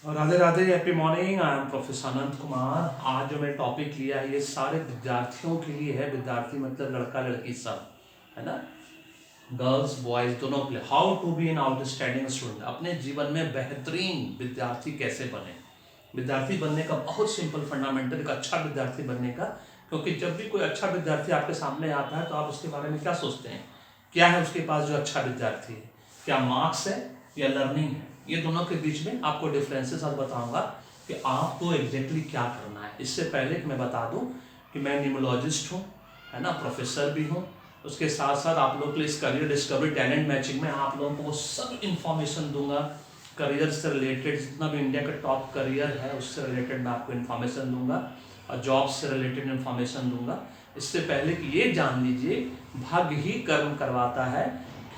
Radhe Radhe, happy morning. I am professor Anant Kumar. आज जो मैंने टॉपिक लिया है ये सारे विद्यार्थियों के लिए है। विद्यार्थी मतलब लड़का लड़की सब, है ना, गर्ल्स बॉयज दोनों के लिए। How to be an outstanding student, अपने जीवन में बेहतरीन विद्यार्थी कैसे बने। विद्यार्थी बनने का बहुत सिंपल फंडामेंटल, एक अच्छा विद्यार्थी बनने का। क्योंकि जब भी कोई अच्छा विद्यार्थी आपके सामने आता है तो आप उसके बारे में क्या सोचते हैं, क्या है उसके पास जो अच्छा विद्यार्थी है, क्या मार्क्स है या लर्निंग है। ये दोनों के बीच में आपको डिफरेंसेस आज बताऊंगा कि आपको एग्जैक्टली क्या करना है। इससे पहले कि मैं बता दूं कि मैं न्यूमोलॉजिस्ट हूँ, है ना, प्रोफेसर भी हूँ। उसके साथ साथ आप लोग के लिए इस करियर डिस्कवरी टैलेंट मैचिंग में आप लोगों को सब इन्फॉर्मेशन दूंगा। करियर से रिलेटेड जितना भी इंडिया का टॉप करियर है उससे रिलेटेड मैं आपको इन्फॉर्मेशन दूंगा और जॉब से रिलेटेड इन्फॉर्मेशन दूंगा। इससे पहले कि ये जान लीजिए, भाग्य ही कर्म करवाता है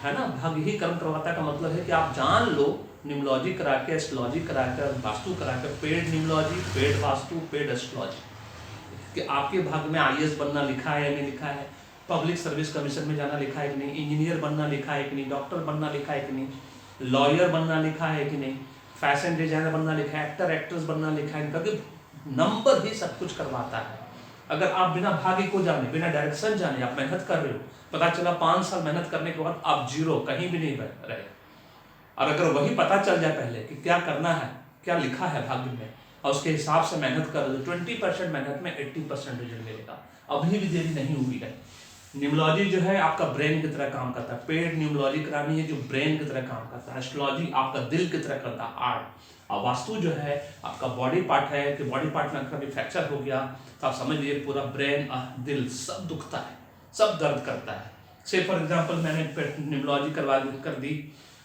ना। भाग्य ही कर्म करवाता का मतलब है कि आप जान लो, न्यूमोलॉजी करा के, एस्ट्रोलॉजी करा के, वास्तु करा के, paid न्यूमोलॉजी, paid vastu, paid astrology, कि आपके भाग्य में आईएएस बनना लिखा है या नहीं लिखा है, पब्लिक सर्विस कमीशन में जाना लिखा है कि नहीं, इंजीनियर बनना लिखा है कि नहीं, डॉक्टर बनना लिखा है कि नहीं, लॉयर बनना लिखा है कि नहीं, फैशन डिजाइनर बनना लिखा है, एक्टर एक्ट्रेस बनना लिखा है, क्योंकि नंबर ही सब कुछ करवाता है। अगर आप बिना भाग्य को जाने, बिना डायरेक्शन जाने आप मेहनत कर रहे हो, पता चला 5 साल मेहनत करने के बाद आप जीरो, कहीं भी नहीं रहे। और अगर वही पता चल जाए पहले कि क्या करना है, क्या लिखा है भाग्य में, और उसके हिसाब से मेहनत कर दो, 20% मेहनत में 80% रिजल्ट मिलेगा। अभी भी देरी नहीं हुई है। न्यूमोलॉजी जो है आपका ब्रेन की तरह काम करता है। पेड न्यूमोलॉजी करानी है जो ब्रेन की तरह काम करता है। एस्ट्रोलॉजी आपका दिल की तरह करता है, हार्ट। और वास्तु जो है आपका बॉडी पार्ट है, कि बॉडी पार्ट में कभी फ्रैक्चर हो गया तो आप समझ लीजिए पूरा ब्रेन दिल सब दुखता है, सब दर्द करता है। से फॉर एग्जाम्पल मैंने न्यूमोलॉजी कर दी,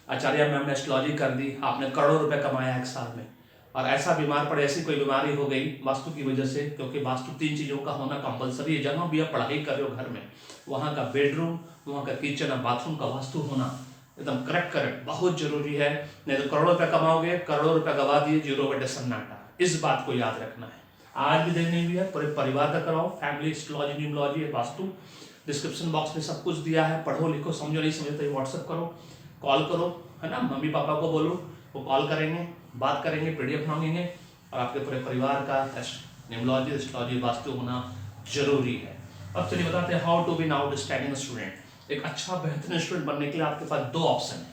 आचार्य मैम ने एस्ट्रोलॉजी कर दी, आपने करोड़ों रुपए कमाया एक साल में, और ऐसा बीमार पड़े, ऐसी कोई बीमारी हो गई वास्तु की वजह से, क्योंकि वास्तु 3 चीज़ों का होना कंपलसरी है। जहाँ भी आप पढ़ाई कर रहे हो घर में, वहाँ का बेडरूम, वहाँ का किचन और बाथरूम का वास्तु होना एकदम करेक्ट बहुत जरूरी है। नहीं तो करोड़ों रुपये कमाओगे, करोड़ों रुपये गवा दिए, 0 सन्नाटा। इस बात को याद रखना है। आज भी देखनी भी है, पूरे परिवार का कराओ, family astrology, न्यूमोलॉजी, vastu. Description box में सब कुछ दिया है, पढ़ो लिखो, समझो नहीं समझो तो व्हाट्सअप करो, कॉल करो, है ना, मम्मी पापा को बोलो, वो कॉल करेंगे, बात करेंगे, पीडीएफ मांगेंगे, और आपके पूरे परिवार का न्यूमोलॉजी एस्ट्रोलॉजी वास्तु होना जरूरी है। अब चलिए बताते हैं how to be an outstanding student. एक अच्छा बेहतरीन स्टूडेंट बनने के लिए आपके पास 2 ऑप्शन है,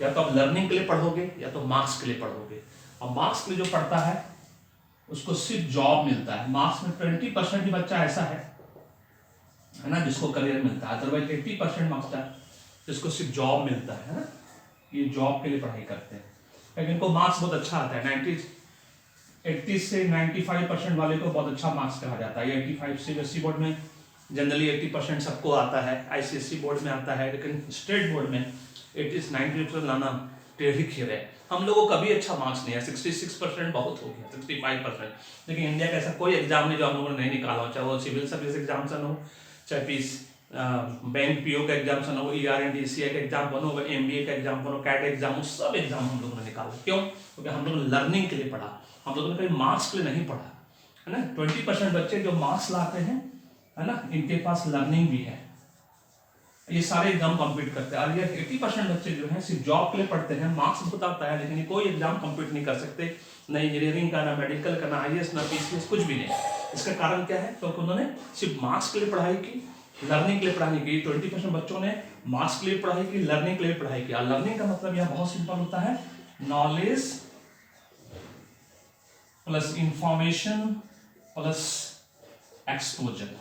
या तो आप लर्निंग के लिए पढ़ोगे या तो मार्क्स के लिए पढ़ोगे। और मार्क्स के लिए जो पढ़ता है उसको सिर्फ जॉब मिलता है। मार्क्स में 20% ही बच्चा ऐसा है ना जिसको करियर मिलता है, अदरवाइज 80% मार्क्स है जिसको सिर्फ जॉब मिलता है ना। ये जॉब के लिए पढ़ाई करते हैं, लेकिन इनको मार्क्स बहुत अच्छा आता है। 80 से 95% वाले को बहुत अच्छा मार्क्स कहा जाता है। 85 सीबीएसई बोर्ड में जनरली 80% सबको आता है, आईसीएसई बोर्ड में आता है, लेकिन स्टेट बोर्ड में 90% लाना टेढ़ी खीर है। हम लोगों को कभी अच्छा मार्क्स नहीं है, 66% बहुत हो गया, 65%। लेकिन इंडिया का ऐसा कोई एग्जाम नहीं जो हम लोगों ने नहीं निकाला हो, चाहे वो सिविल सर्विस एग्जामिनेशन हो, चाहे बैंक पीओ का एग्जाम हो, ER&DCA का एग्जाम बनो, MBA का एग्जाम बनो, कैट एग्जाम हो, सब एग्जाम हम लोगों ने निकाला। क्यों? क्योंकि हम लोगों ने लर्निंग के लिए पढ़ा, हम लोगों ने कहीं मार्क्स के लिए नहीं पढ़ा, है ना। 20% बच्चे जो मार्क्स लाते हैं, है ना, इनके पास लर्निंग भी है, ये सारे एग्जाम कम्पीट करते हैं। और ये 80% बच्चे जो हैं सिर्फ जॉब के लिए पढ़ते हैं, मार्क्स बहुत आता है लेकिन ये कोई एग्जाम कम्पीट नहीं कर सकते, ना इंजीनियरिंग का, ना मेडिकल का, ना IAS, ना PCS, कुछ भी नहीं। इसका कारण क्या है? क्योंकि उन्होंने सिर्फ मार्क्स के लिए पढ़ाई की, लर्निंग के लिए पढ़ाई की। 20% बच्चों ने मार्क्स के लिए पढ़ाई की, लर्निंग के लिए पढ़ाई की। और लर्निंग का मतलब यह बहुत सिंपल होता है, knowledge plus information plus exposure.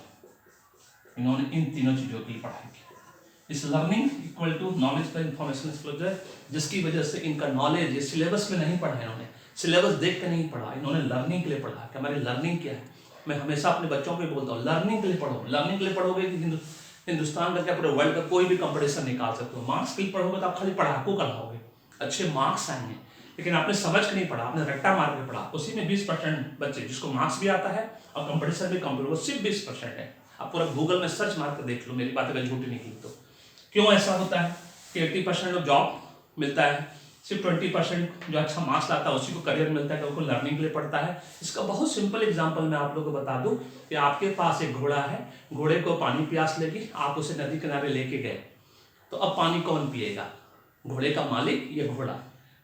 इन्होंने इन तीनों चीजों की पढ़ाई की। इस learning equal to knowledge plus information exposure, जिसकी वजह से इनका नॉलेज, ये सिलेबस में नहीं पढ़ा, इन्होंने सिलेबस देख के नहीं पढ़ा, इन्होंने लर्निंग के लिए पढ़ा कि हमारी लर्निंग क्या है। मैं हमेशा अपने बच्चों को बोलता हूँ, लर्निंग के लिए पढ़ो। लर्निंग के लिए पढ़ोगे कि हिंदुस्तान का क्या, पूरे वर्ल्ड का कोई भी कंपटीशन निकाल सकते हो। मार्क्स के लिए पढ़ोगे तो आप खाली पढ़ाकू कहलाओगे, अच्छे मार्क्स आएंगे, लेकिन आपने समझ के नहीं पढ़ा, आपने रट्टा मार के पढ़ा। उसी में 20% बच्चे जिसको मार्क्स भी आता है और कंपटीशन भी कम, वो सिर्फ 20% है। आप पूरा गूगल में सर्च मार कर देख लो, मेरी बात अगर झूठी निकली तो। क्यों ऐसा होता है कि 80% लोग जॉब मिलता है, सिर्फ 20% जो अच्छा मार्क्स लाता है उसी को करियर मिलता है, क्योंकि लर्निंग के लिए पढ़ता है। इसका बहुत सिंपल एग्जांपल मैं आप लोगों को बता दूं कि आपके पास एक घोड़ा है, घोड़े को पानी प्यास लगी, आप उसे नदी किनारे लेके गए, तो अब पानी कौन पिएगा, घोड़े का मालिक या घोड़ा?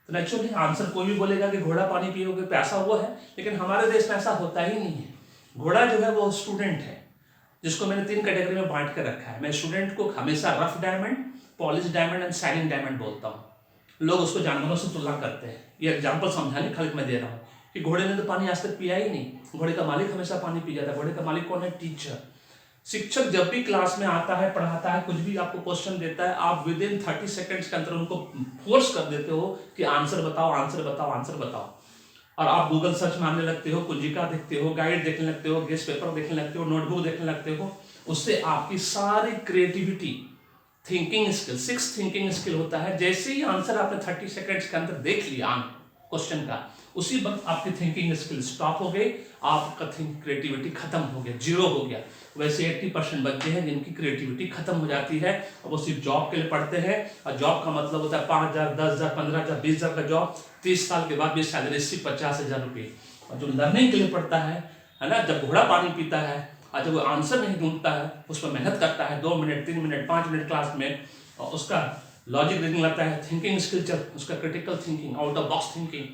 तो नेचुरली आंसर कोई भी बोलेगा कि घोड़ा पानी पियोगे प्यासा वो है, लेकिन हमारे देश में ऐसा होता ही नहीं है। घोड़ा जो है वो स्टूडेंट है, जिसको मैंने 3 कैटेगरी में बांट कर रखा है। मैं स्टूडेंट को हमेशा rough diamond, polish diamond and shining diamond बोलता हूँ। लोग उसको जानवरों से तुलना करते हैं। ये एग्जाम्पल समझाने खाली मैं दे रहा हूँ कि घोड़े ने तो पानी आज तक पिया ही नहीं, घोड़े का मालिक हमेशा पानी पी जाता है। घोड़े का मालिक कौन है? टीचर। शिक्षक जब भी क्लास में आता है, पढ़ाता है, कुछ भी आपको क्वेश्चन देता है, आप विद इन 30 सेकेंड्स के अंदर उनको फोर्स कर देते हो कि आंसर बताओ, आंसर बताओ, आंसर बताओ। और आप गूगल सर्च मारने लगते हो, कुंजिका देखते हो, गाइड देखने लगते हो, गेस्ट पेपर देखने लगते हो, नोटबुक देखने लगते हो। उससे आपकी सारी creativity, thinking skill, 6 thinking skill होता है। जैसे ही आंसर आपने 30 सेकेंड्स के अंदर देख लिया क्वेश्चन का, उसी वक्त आपकी थिंकिंग स्किल स्टॉप हो गई, आपका क्रिएटिविटी खत्म हो गया, जीरो हो गया। वैसे 80% बच्चे हैं जिनकी क्रिएटिविटी खत्म हो जाती है और वो सिर्फ जॉब के लिए पढ़ते हैं। और जॉब का मतलब होता है 5,000, 10,000, 15,000, 20,000 का जॉब, 30 साल के बाद भी सैलरी सिर्फ 50,000 रुपये। और जो लर्निंग के लिए पढ़ता है ना, जब घोड़ा पानी पीता है और जब वो आंसर नहीं ढूंढता है, उस पर मेहनत करता है 2 मिनट, 3 मिनट, 5 मिनट क्लास में, और उसका लॉजिक रीजनिंग लगता है, थिंकिंग स्किल, उसका critical thinking, out of box thinking,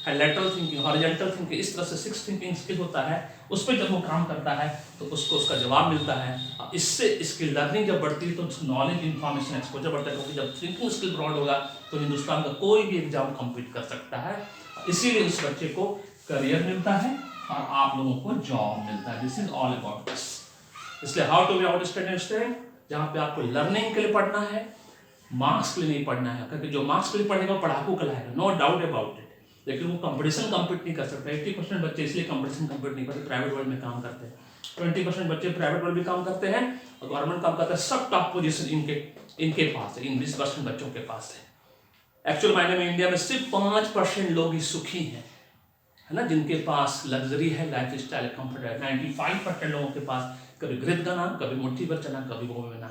lateral thinking, horizontal thinking, इस तरह से 6 थिंकिंग स्किल होता है। उस पर जब वो काम करता है तो उसको उसका जवाब मिलता है। इससे इसकी लर्निंग जब बढ़ती है तो नॉलेज, इंफॉर्मेशन, एक्सपोजर बढ़ता है। क्योंकि जब थिंकिंग स्किल ब्रॉड होगा तो हिंदुस्तान का कोई भी एग्जाम कम्पीट कर सकता है। इसीलिए उस बच्चे को करियर मिलता है और आप लोगों को जॉब मिलता है। This is all about this. इसलिए how to be outstanding student, जहाँ पे आपको लर्निंग के लिए पढ़ना है, मार्क्स के लिए नहीं पढ़ना है। क्योंकि जो मार्क्स के लिए पढ़ेगा वो पढ़ाकू कहलाएगा, नो डाउट अबाउट इट। लेकिन वो कंपटीशन कम्पीट नहीं कर सकता। 80% बच्चे इसलिए कंपटीशन कम्पीट नहीं करते, प्राइवेट वर्ल्ड में काम करते हैं। 20% बच्चे प्राइवेट वर्ल्ड में काम करते हैं और गवर्नमेंट काम करता है। सब टॉप पोजीशन इनके पास है, इन 20% बच्चों के पास है। एक्चुअल मायने में इंडिया में सिर्फ 5% लोग ही सुखी हैं, है ना, जिनके पास लग्जरी है, लाइफ स्टाइल, कंफर्ट है। 95% लोगों के पास कभी घृत का नाम, कभी मुट्ठी भर चना, कभी गोभी में ना।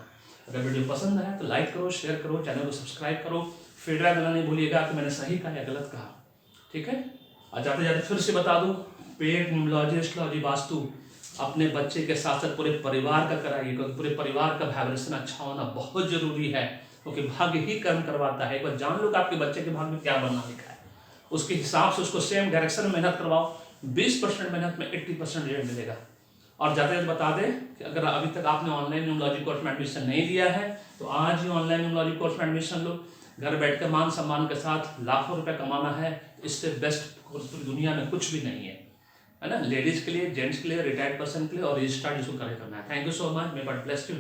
अगर वीडियो पसंद आए तो लाइक करो, शेयर करो, चैनल को सब्सक्राइब करो, फीडबैक देना नहीं भूलिएगा कि मैंने सही कहा या गलत कहा, ठीक है। और जाते जाते फिर से बता दूं, पेड न्यूमरोलॉजी, एस्ट्रोलॉजी, वास्तु अपने बच्चे के साथ साथ पूरे परिवार का कराइए, क्योंकि पूरे परिवार का वाइब्रेशन अच्छा होना बहुत जरूरी है। क्योंकि भाग्य ही कर्म करवाता है। एक बार जान लो कि आपके बच्चे के भाग्य में क्या बनना लिखा है, उसके हिसाब से उसको सेम डायरेक्शन में मेहनत करवाओ। 20% मेहनत में 80% रिजल्ट मिलेगा। और जाते जाते बता दें कि अगर अभी तक आपने ऑनलाइन न्यूमरोलॉजी कोर्स में एडमिशन नहीं लिया है तो आज ही ऑनलाइन न्यूमरोलॉजी कोर्स में एडमिशन लो। घर बैठकर मान सम्मान के साथ लाखों रुपए कमाना है। इससे बेस्ट कोर्स पूरी दुनिया में कुछ भी नहीं है ना। लेडीज के लिए, जेंट्स के लिए, रिटायर्ड पर्सन के लिए और रजिस्टर्ड जिसको करना है। Thank you so much. May God bless you.